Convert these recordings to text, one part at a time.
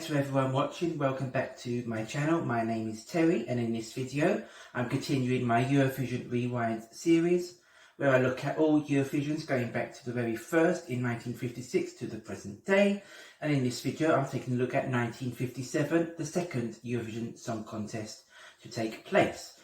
to everyone watching, welcome back to my channel. My name is Terry and in this video I'm continuing my Eurovision Rewind series where I look at all Eurovisions going back to the very first in 1956 to the present day, and in this video I'm taking a look at 1957, the second Eurovision Song Contest to take place.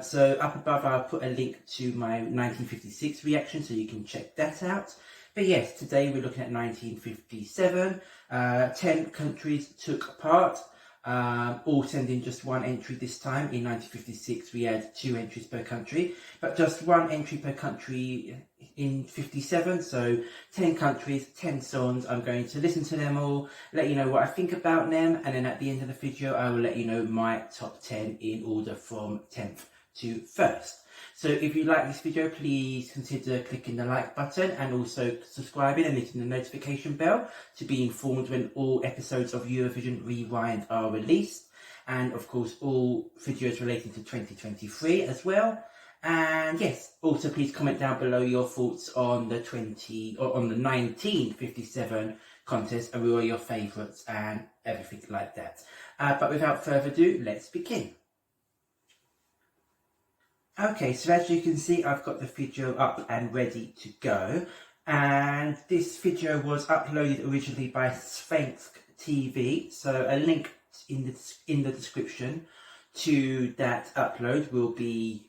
So up above I'll put a link to my 1956 reaction so you can check that out. But yes, today we're looking at 1957. 10 countries took part, all sending just one entry this time. In 1956 we had 2 entries per country, but just 1 entry per country in 57. So 10 countries, 10 songs. I'm going to listen to them all, let you know what I think about them, and then at the end of the video I will let you know my top 10 in order from 10th to 1st. So if you like this video, please consider clicking the like button and also subscribing and hitting the notification bell to be informed when all episodes of Eurovision Rewind are released. And of course, all videos relating to 2023 as well. And yes, also please comment down below your thoughts on the 1957 contest and who are your favourites and everything like that. But without further ado, let's begin. Okay, so as you can see, I've got the video up and ready to go, and this video was uploaded originally by Svensk TV, so a link in the description to that upload will be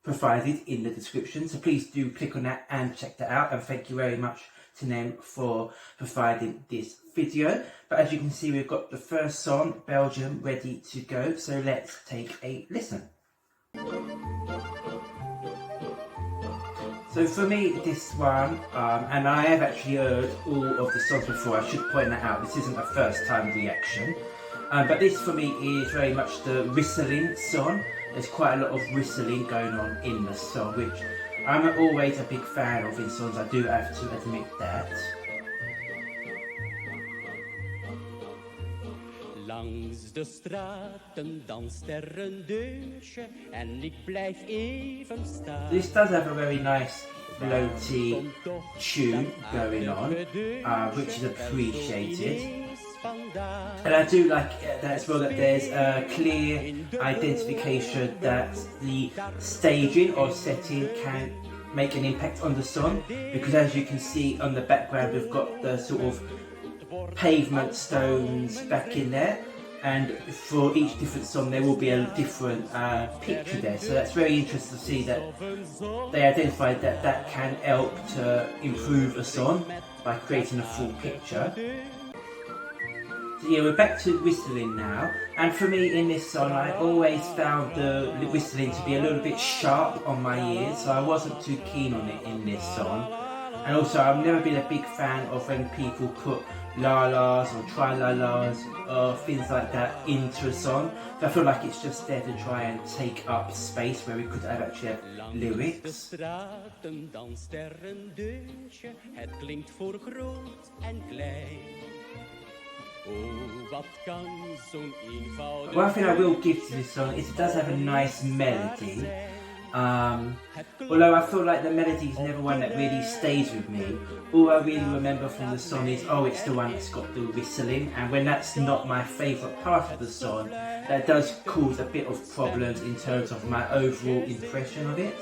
provided in the description, so please do click on that and check that out, and thank you very much to them for providing this video. But as you can see, we've got the first song, Belgium, ready to go, so let's take a listen. So for me, this one, and I have actually heard all of the songs before, I should point that out, this isn't a first time reaction, but this for me is very much the whistling song. There's quite a lot of whistling going on in the song, which I'm always a big fan of in songs, I do have to admit that. Langs de straten danst een deuntje en ik blijf even staan. This does have a very nice floaty tune going on, which is appreciated. And I do like that as well, that there's a clear identification that the staging or setting can make an impact on the song, because as you can see on the background we've got the sort of pavement stones back in there, and for each different song there will be a different picture there, so that's very interesting to see that they identified that that can help to improve a song by creating a full picture. So yeah, we're back to whistling now, and for me in this song I always found the whistling to be a little bit sharp on my ears, so I wasn't too keen on it in this song. And also I've never been a big fan of when people put la-las or tri-la-las or things like that into a song. So I feel like it's just there to try and take up space where we could have actually have lyrics. One thing I will give to this song is it does have a nice melody. Although I feel like the melody is never one that really stays with me. All I really remember from the song is, oh, it's the one that's got the whistling, and when that's not my favourite part of the song, that does cause a bit of problems in terms of my overall impression of it.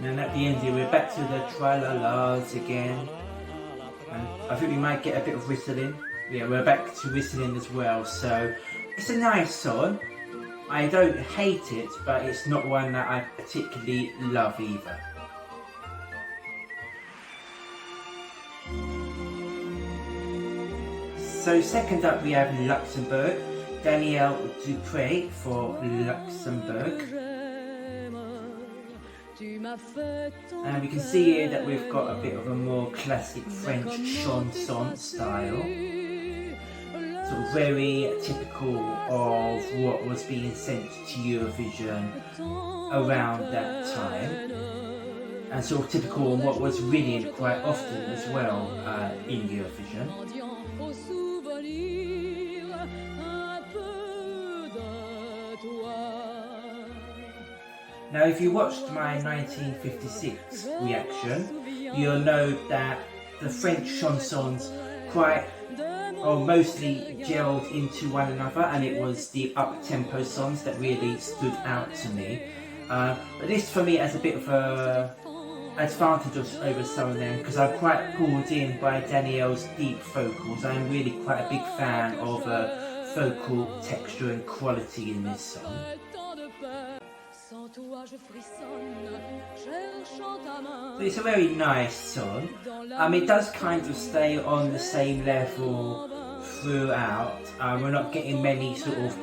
And at the end here we're back to the tra-la-las again, and I think we might get a bit of whistling. Yeah, we're back to whistling as well, so it's a nice song. I don't hate it, but it's not one that I particularly love either. So second up we have Luxembourg, Danièle Dupré for Luxembourg. And we can see here that we've got a bit of a more classic French chanson style. Sort of very typical of what was being sent to Eurovision around that time, and sort of typical of what was winning quite often as well in Eurovision. Now if you watched my 1956 reaction, you'll know that the French chansons quite, or mostly gelled into one another, and it was the up-tempo songs that really stood out to me. But this for me has a bit of a advantage over some of them, because I'm quite pulled in by Danièle's deep vocals. I'm really quite a big fan of vocal texture and quality in this song. It's a very nice song. It does kind of stay on the same level throughout. We're not getting many sort of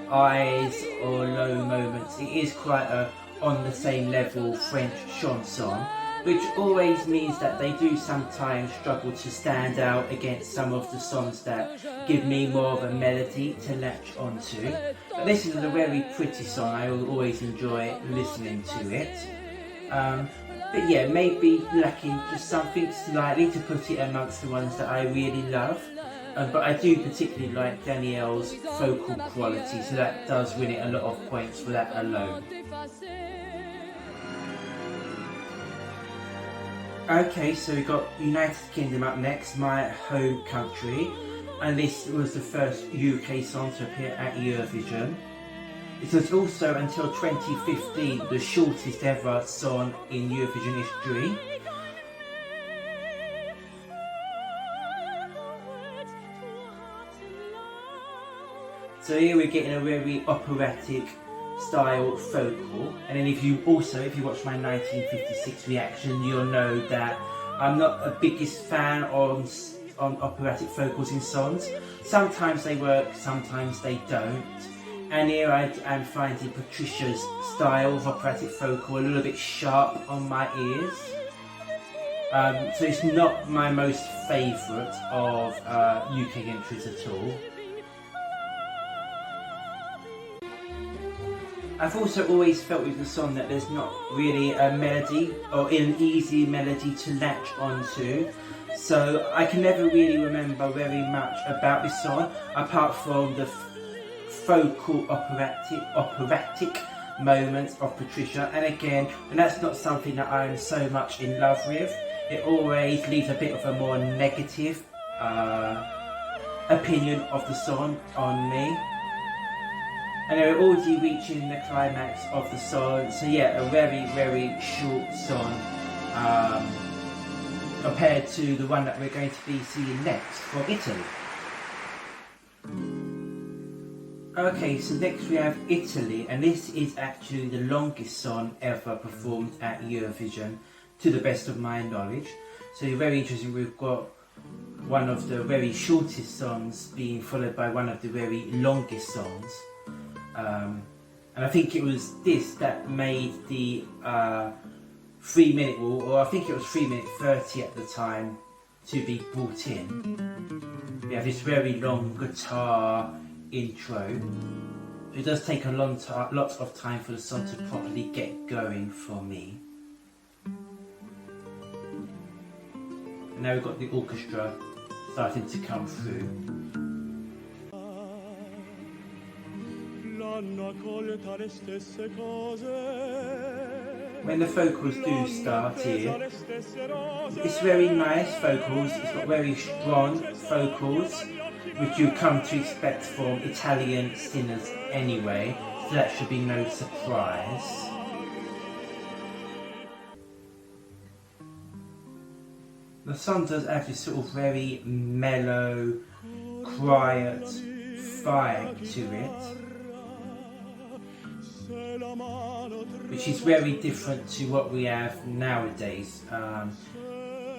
highs or low moments. It is quite a on the same level French chanson, which always means that they do sometimes struggle to stand out against some of the songs that give me more of a melody to latch onto. But this is a very pretty song. I will always enjoy listening to it. But yeah, maybe lacking just something slightly to put it amongst the ones that I really love. But I do particularly like Danièle's vocal quality, so that does win it a lot of points for that alone. Okay, so we've got United Kingdom up next, my home country, and this was the first UK song to appear at Eurovision. It was also, until 2015, the shortest ever song in Eurovision history. So here we're getting a very operatic style vocal, and then if you watch my 1956 reaction, you'll know that I'm not a biggest fan on operatic vocals in songs. Sometimes they work, sometimes they don't, and here I am finding Patricia's style of operatic vocal a little bit sharp on my ears. So it's not my most favourite of UK entries at all. I've also always felt with the song that there's not really a melody or an easy melody to latch onto, so I can never really remember very much about this song apart from the vocal operatic moments of Patricia, and again, and that's not something that I'm so much in love with. It always leaves a bit of a more negative opinion of the song on me. And we're already reaching the climax of the song, so yeah, a very, very short song compared to the one that we're going to be seeing next from Italy. Okay, so next we have Italy, and this is actually the longest song ever performed at Eurovision, to the best of my knowledge. So very interesting, we've got one of the very shortest songs being followed by one of the very longest songs. And I think it was this that made the 3 minute rule, or I think it was 3 minutes 30 at the time, to be brought in. We have this very long guitar intro. It does take a lot of time for the song to properly get going for me. And now we've got the orchestra starting to come through. When the vocals do start here, it's very nice vocals, it's got very strong vocals, which you come to expect from Italian singers anyway, so that should be no surprise. The song does have this sort of very mellow, quiet vibe to it, which is very different to what we have nowadays.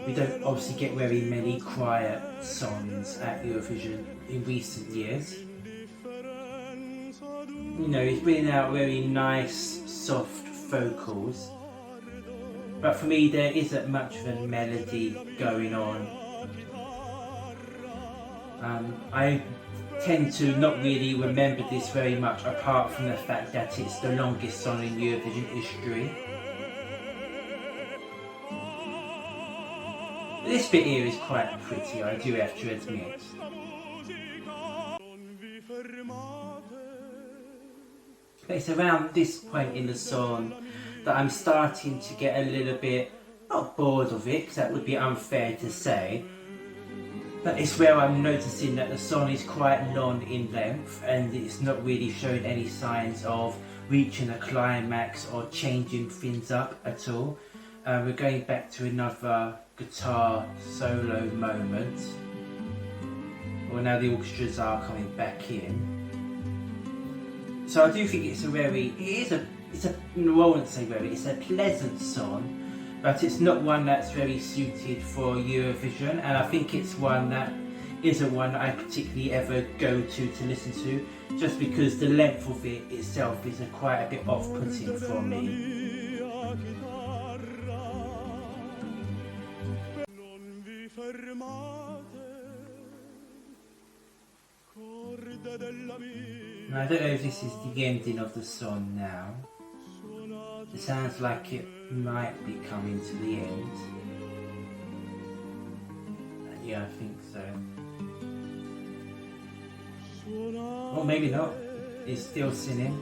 We don't obviously get very many quiet songs at Eurovision in recent years. You know, he's bringing out very nice, soft vocals, but for me there isn't much of a melody going on. I tend to not really remember this very much, apart from the fact that it's the longest song in Eurovision history. This bit here is quite pretty, I do have to admit. But it's around this point in the song that I'm starting to get a little bit not bored of it, because that would be unfair to say, but it's where I'm noticing that the song is quite long in length and it's not really showing any signs of reaching a climax or changing things up at all. We're going back to another guitar solo moment. Well, now the orchestras are coming back in. So I do think it's a pleasant song, but it's not one that's very suited for Eurovision, and I think it's one that isn't one that I particularly ever go to listen to, just because the length of it itself is quite a bit off-putting for me. And I don't know if this is the ending of the song now. It sounds like it might be coming to the end. Yeah, I think so. Or maybe not. It's still singing.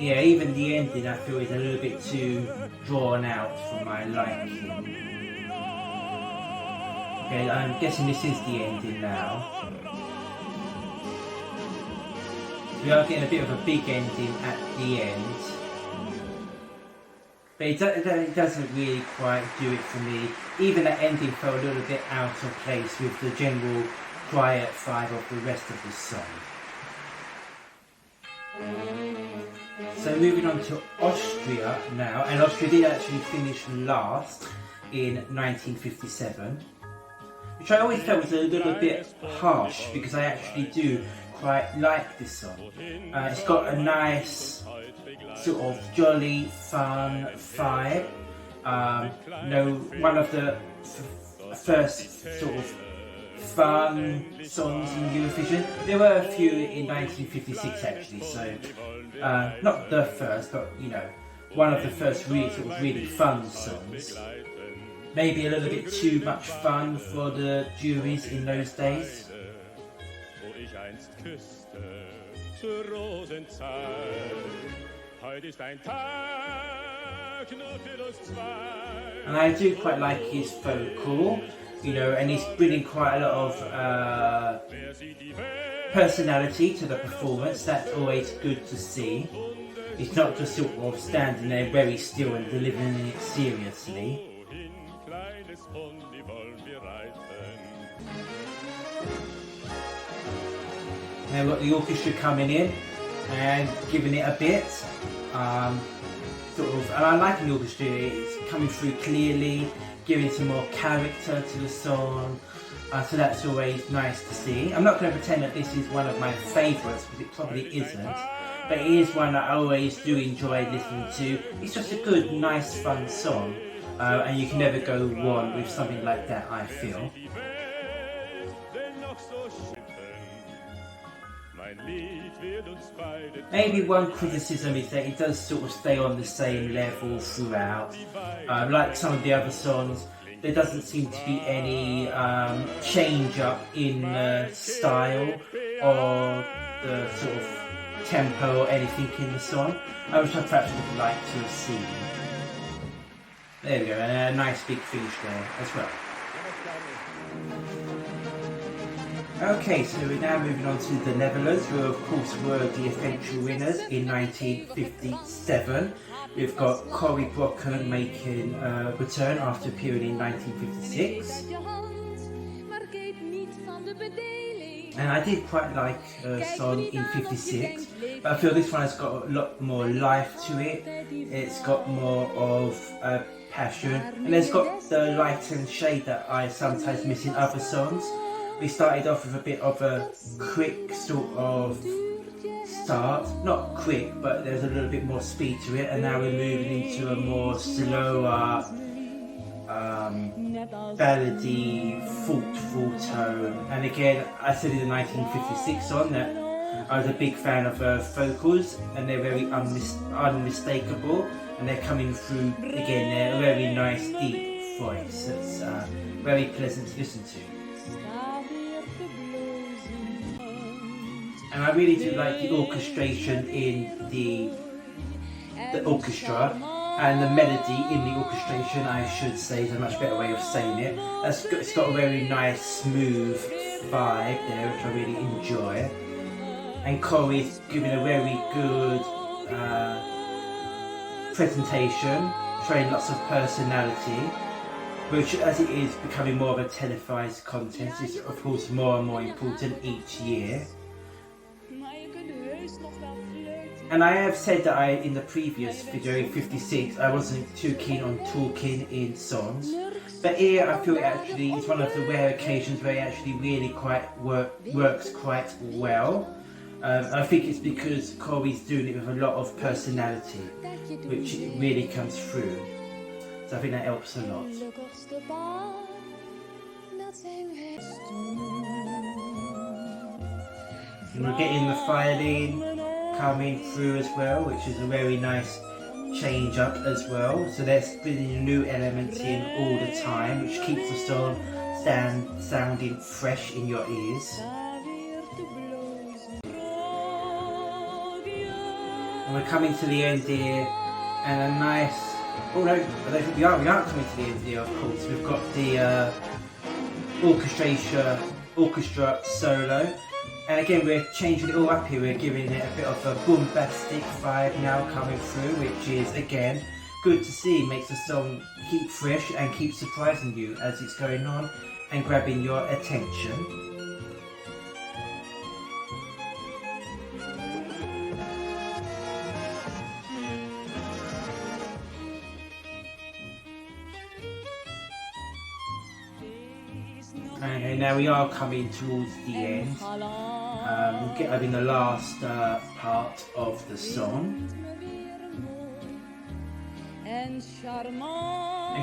Yeah, even the ending I feel is a little bit too drawn out for my liking. Okay, I'm guessing this is the ending now. We are getting a bit of a big ending at the end. But it doesn't really quite do it for me. Even that ending felt a little bit out of place with the general quiet vibe of the rest of the song. So moving on to Austria now, and Austria did actually finish last in 1957, which I always felt was a little bit harsh because I actually do quite like this song. It's got a nice sort of jolly, fun vibe. One of the first sort of fun songs in Eurovision. There were a few in 1956 actually, so not the first, but you know, one of the first really fun songs. Maybe a little bit too much fun for the juries in those days. And I do quite like his vocal, you know, and he's bringing quite a lot of personality to the performance. That's always good to see. He's not just sort of standing there very still and delivering it seriously. Now we've got the orchestra coming in and giving it a bit. And I like the orchestra, it's coming through clearly, giving some more character to the song, so that's always nice to see. I'm not going to pretend that this is one of my favourites, because it probably isn't, but it is one that I always do enjoy listening to. It's just a good, nice, fun song, and you can never go wrong with something like that, I feel. Maybe one criticism is that it does sort of stay on the same level throughout. Like some of the other songs, there doesn't seem to be any change up in the style or the sort of tempo or anything in the song, which I perhaps would like to have seen. There we go, and a nice big finish there as well. Okay, so we're now moving on to the Netherlands, who of course were the eventual winners in 1957. We've got Corry Brokken making a return after appearing in 1956. And I did quite like a song in 56, but I feel this one has got a lot more life to it. It's got more of passion, and it's got the light and shade that I sometimes miss in other songs. We started off with a bit of a quick sort of start, not quick, but there's a little bit more speed to it, and now we're moving into a more slower, ballady, thoughtful tone. And again, I said in the 1956 song that I was a big fan of her vocals, and they're very unmistakable, and they're coming through, again, they're a very nice deep voice. It's very pleasant to listen to. And I really do like the orchestration in the the orchestra, and the melody in the orchestration, I should say, is a much better way of saying it. It's got a very nice, smooth vibe there, which I really enjoy. And Corry's giving a very good presentation, showing lots of personality, which, as it is becoming more of a televised contest, is of course more and more important each year. And I have said that in the previous video, 56, I wasn't too keen on talking in songs. But here I feel it's one of the rare occasions where it actually really works quite well. I think it's because Corry's doing it with a lot of personality, which really comes through. So I think that helps a lot. And we're getting the violin coming through as well, which is a very nice change up as well. So they're bringing new elements in all the time, which keeps the song sounding fresh in your ears. And we're coming to the end here, and a nice, oh no, I don't think we aren't coming to the end here, of course. We've got the orchestra solo. And again, we're changing it all up here. We're giving it a bit of a bombastic vibe now coming through, which is, again, good to see. Makes the song keep fresh and keep surprising you as it's going on and grabbing your attention. Okay, now we are coming towards the end. We'll get over in the last part of the song. And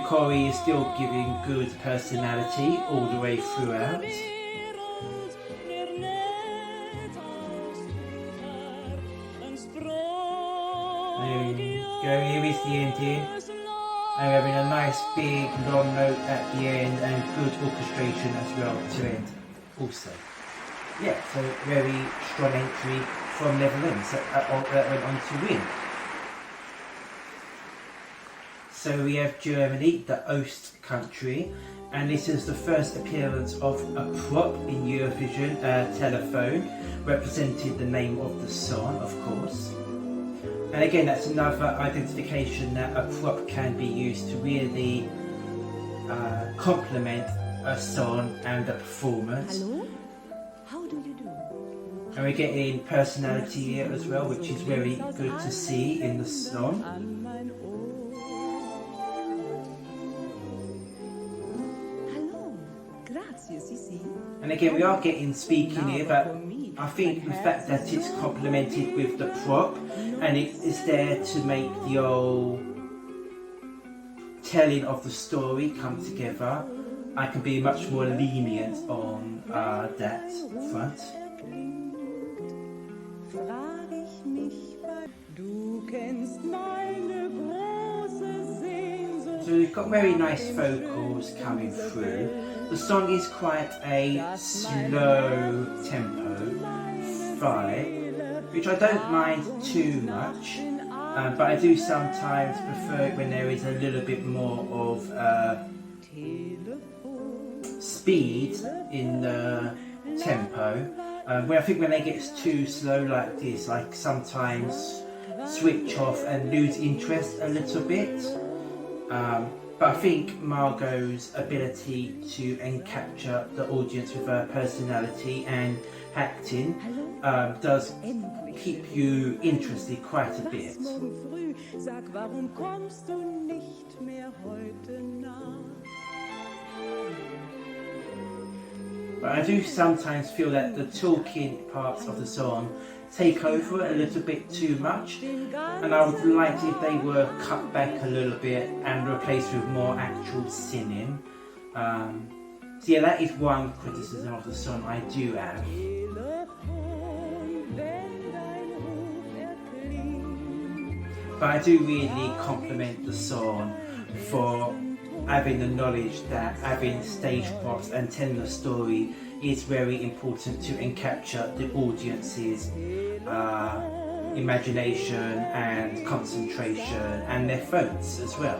Corry is still giving good personality all the way throughout. There we go, here is the ending. And we're having a nice big long note at the end and good orchestration as well to end also. Yeah, so very strong entry from Netherlands that went on to win. So we have Germany, the host country, and this is the first appearance of a prop in Eurovision, Telefon, representing the name of the song, of course. And again, that's another identification that a prop can be used to really complement a song and a performance. Hello? How do you do? And we're getting personality here as well, which is very good to see in the song. Hello. Grazie, Sisi. And again, we are getting speaking here, but I think the fact that it's complemented with the prop and it is there to make the whole telling of the story come together, I can be much more lenient on that front. So we've got very nice vocals coming through. The song is quite a slow tempo vibe, which I don't mind too much, but I do sometimes prefer it when there is a little bit more of speed in the tempo. Where I think when it gets too slow like this, I sometimes switch off and lose interest a little bit. But I think Margot's ability to capture the audience with her personality and acting does keep you interested quite a bit. But I do sometimes feel that the talking parts of the song take over a little bit too much, and I would like if they were cut back a little bit and replaced with more actual singing. So yeah, that is one criticism of the song I do have. But I do really compliment the song for having the knowledge that having stage props and telling the story is very important to capture the audience's imagination and concentration and their throats as well.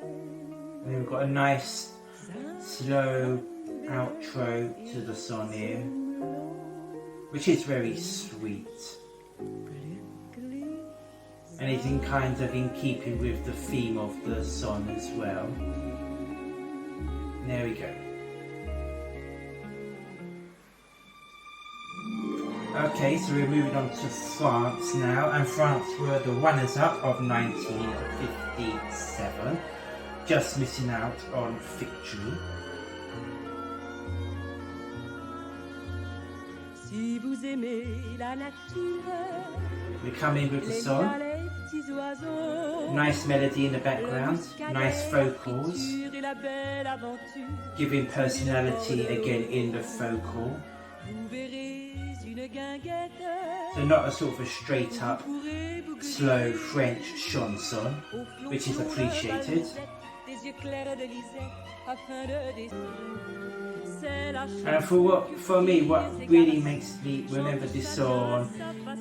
And then we've got a nice slow outro to the song here, which is very sweet. And it's in kind of in keeping with the theme of the song as well. And there we go. Okay, so we're moving on to France now, and France were the runners-up of 1957, just missing out on victory. Si vous aimez la nature, we come in with the song. Nice melody in the background, nice vocals, giving personality again in the vocal. So not a sort of a straight up, slow French chanson, which is appreciated. And for me, what really makes me remember this song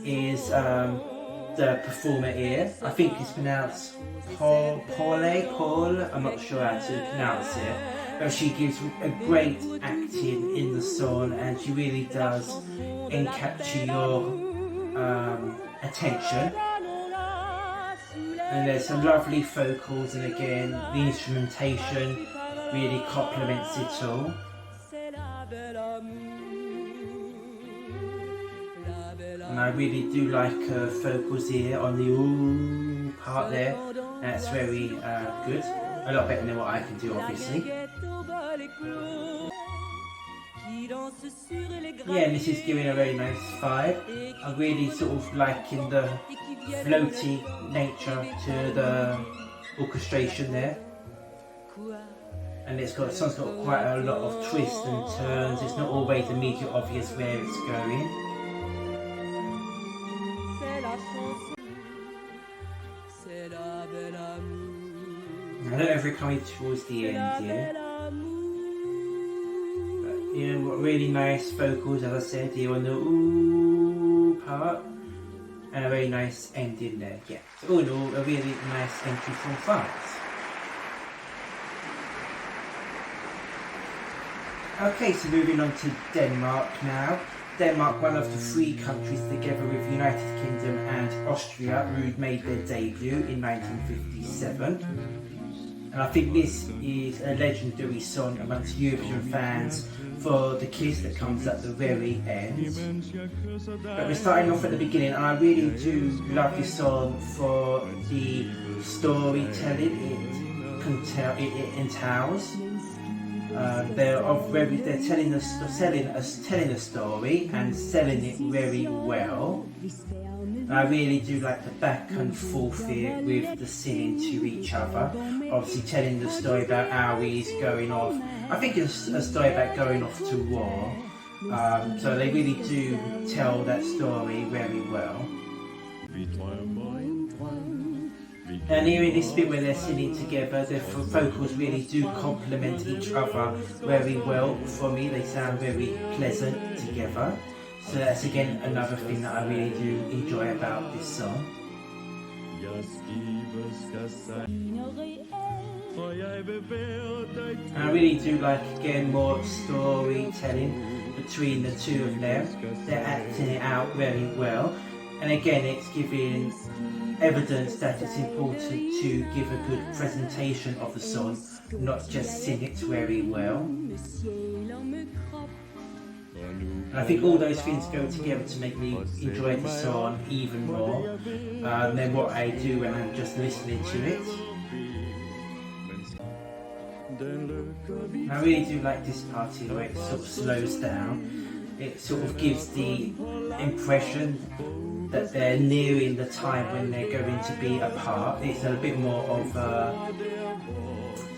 is the performer here. I think it's pronounced Paule, I'm not sure how to pronounce it. But she gives a great acting in the song, and she really does encapture your attention. And there's some lovely vocals, and again the instrumentation really complements it all. And I really do like vocals here on the ooh part there. That's very good. A lot better than what I can do, obviously. Yeah, and this is giving a very nice vibe. I'm really sort of liking the floaty nature to the orchestration there. And the song's got quite a lot of twists and turns. It's not always immediately obvious where it's going. I don't know if we're coming towards the end here. But, you know, really nice vocals, as I said, here on the ooh part. And a very nice ending there, yeah. So all in all, a really nice entry from France. Okay, so moving on to Denmark now. Denmark, one of the three countries together with the United Kingdom and Austria, who made their debut in 1957. And I think this is a legendary song amongst Eurovision fans for the kiss that comes at the very end. But we're starting off at the beginning, and I really do love this song for the storytelling it entails. They're telling a story and selling it very well. And I really do like the back and forth here with the singing to each other. Obviously telling the story about how he's going off. I think it's a story about going off to war. So they really do tell that story very well. And here in this bit where they're singing together, the vocals really do complement each other very well for me. They sound very pleasant together. So that's again another thing that I really do enjoy about this song. And I really do like again more storytelling between the two of them. They're acting it out very well. And again, it's giving evidence that it's important to give a good presentation of the song, not just sing it very well. And I think all those things go together to make me enjoy the song even more than what I do when I'm just listening to it. And I really do like this part here where it sort of slows down. It sort of gives the impression that they're nearing the time when they're going to be apart. It's a bit more of a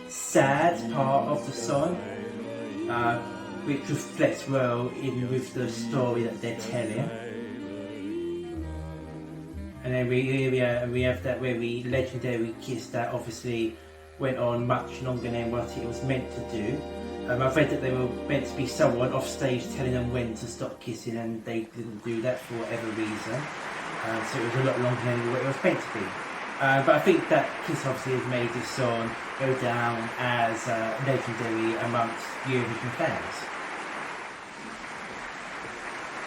sad part of the song, which reflects well in with the story that they're telling. And then we have that very legendary kiss that obviously went on much longer than what it was meant to do. I've read that they were meant to be someone off stage telling them when to stop kissing, and they didn't do that for whatever reason. So it was a lot longer than what it was meant to be. But I think that Kiss obviously has made this song go down as legendary amongst Eurovision fans.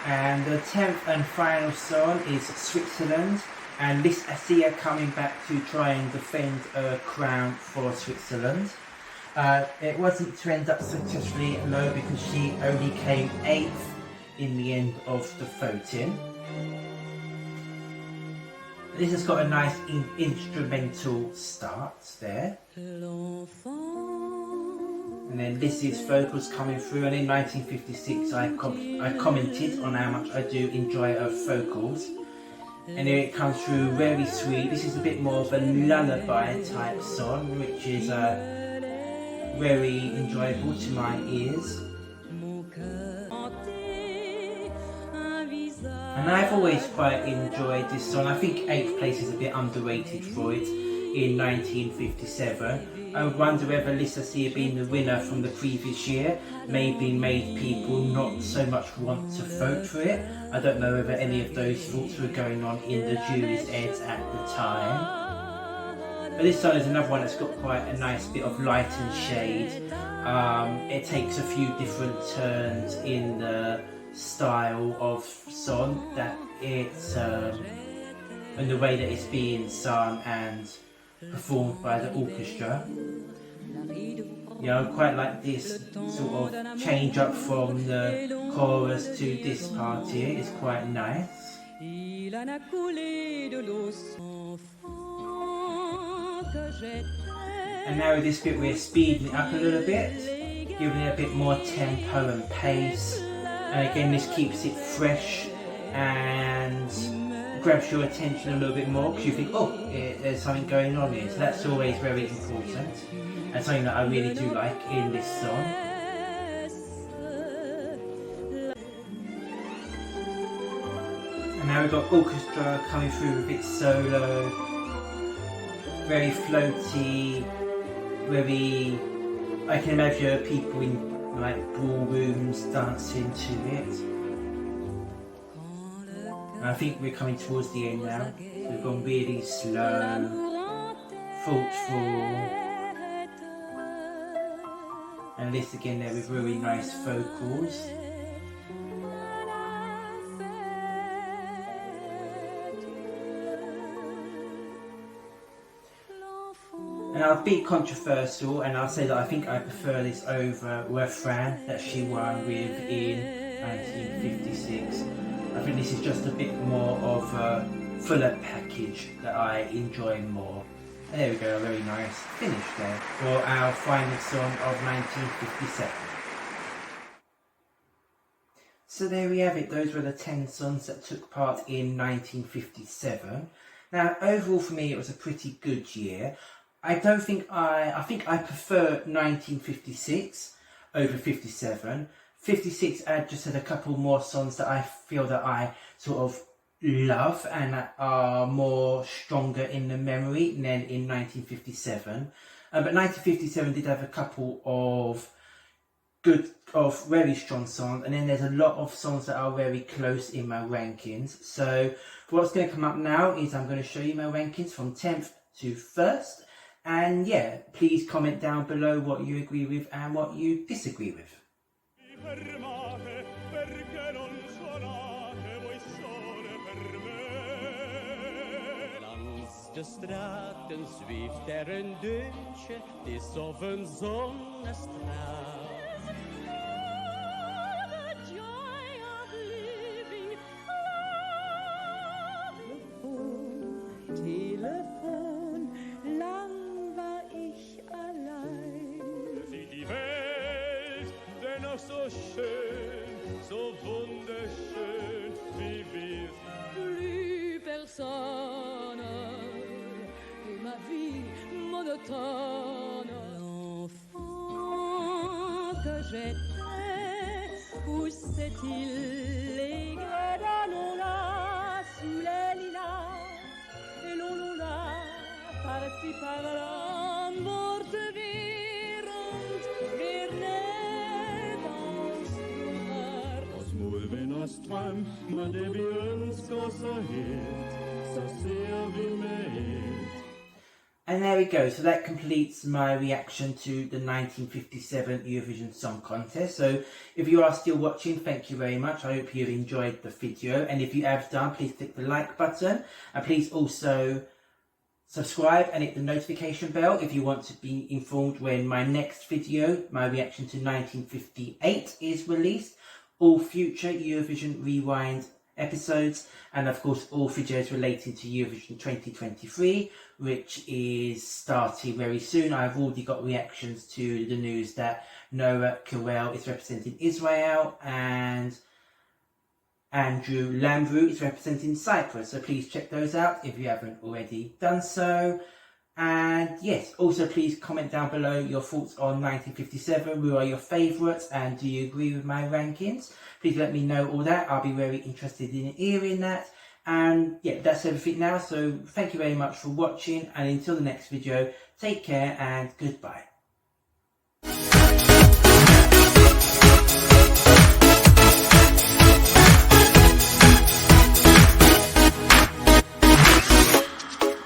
And the 10th and final song is Switzerland, and this I see her coming back to try and defend her crown for Switzerland. It wasn't to end up successfully low because she only came 8th in the end of the voting. This has got a nice instrumental start there. And then this is vocals coming through, and in 1956 I commented on how much I do enjoy her vocals. And here it comes through very sweet. This is a bit more of a lullaby type song, which is very enjoyable to my ears. And I've always quite enjoyed this song. I think 8th place is a bit underrated for it in 1957. I wonder whether Lisa Sia being the winner from the previous year maybe made people not so much want to vote for it. I don't know whether any of those thoughts were going on in the jury's heads at the time. But this song is another one that's got quite a nice bit of light and shade. It takes a few different turns in the style of song that it's and the way that it's being sung and performed by the orchestra. You know, I quite like this sort of change up from the chorus to this part here. It's quite nice. And now with this bit we're speeding it up a little bit, giving it a bit more tempo and pace. And again, this keeps it fresh and grabs your attention a little bit more because you think, oh, there's something going on here. So that's always very important and something that I really do like in this song. And now we've got orchestra coming through with its solo. Very floaty, very... I can imagine people in like ballrooms dancing to it. And I think we're coming towards the end now. We've gone really slow, thoughtful. And this again there with really nice vocals. And I'll be controversial and I'll say that I think I prefer this over Refrain that she won with in 1956. I think this is just a bit more of a fuller package that I enjoy more. And there we go, a very nice finish there for our final song of 1957. So there we have it, those were the 10 songs that took part in 1957. Now overall for me it was a pretty good year. I think I prefer 1956 over 57. 56 just had a couple more songs that I feel that I sort of love and that are more stronger in the memory than in 1957. But 1957 did have a couple of very strong songs, and then there's a lot of songs that are very close in my rankings. So what's going to come up now is I'm going to show you my rankings from 10th to 1st. And yeah, please comment down below what you agree with and what you disagree with. Langs de straten zweeft een deuntje, het is of een zonnestraal. Telefon, lang war ich allein. Sieht die Welt dennoch so schön, so wunderschön wie wir. Plus personne, et ma vie monotone. L'enfant que j'étais, où s'est-il? Les gredins là, sous les lilas. Par-ci par-là, morte virend, wir soin, men det vi ønsker så helt, så ser vi med. And there we go, so that completes my reaction to the 1957 Eurovision Song Contest. So if you are still watching, thank you very much. I hope you've enjoyed the video, and if you have done, please click the like button, and please also subscribe and hit the notification bell if you want to be informed when my next video, my reaction to 1958, is released. All future Eurovision Rewind episodes, and of course all videos relating to Eurovision 2023, which is starting very soon. I've already got reactions to the news that Noah Carell is representing Israel and Andrew Lambrou is representing Cyprus, so please check those out if you haven't already done so. And yes, also please comment down below your thoughts on 1957. Who are your favourites, and do you agree with my rankings? Please let me know all that. I'll be very interested in hearing that. And yeah, that's everything now. So thank you very much for watching, and until the next video, take care and goodbye.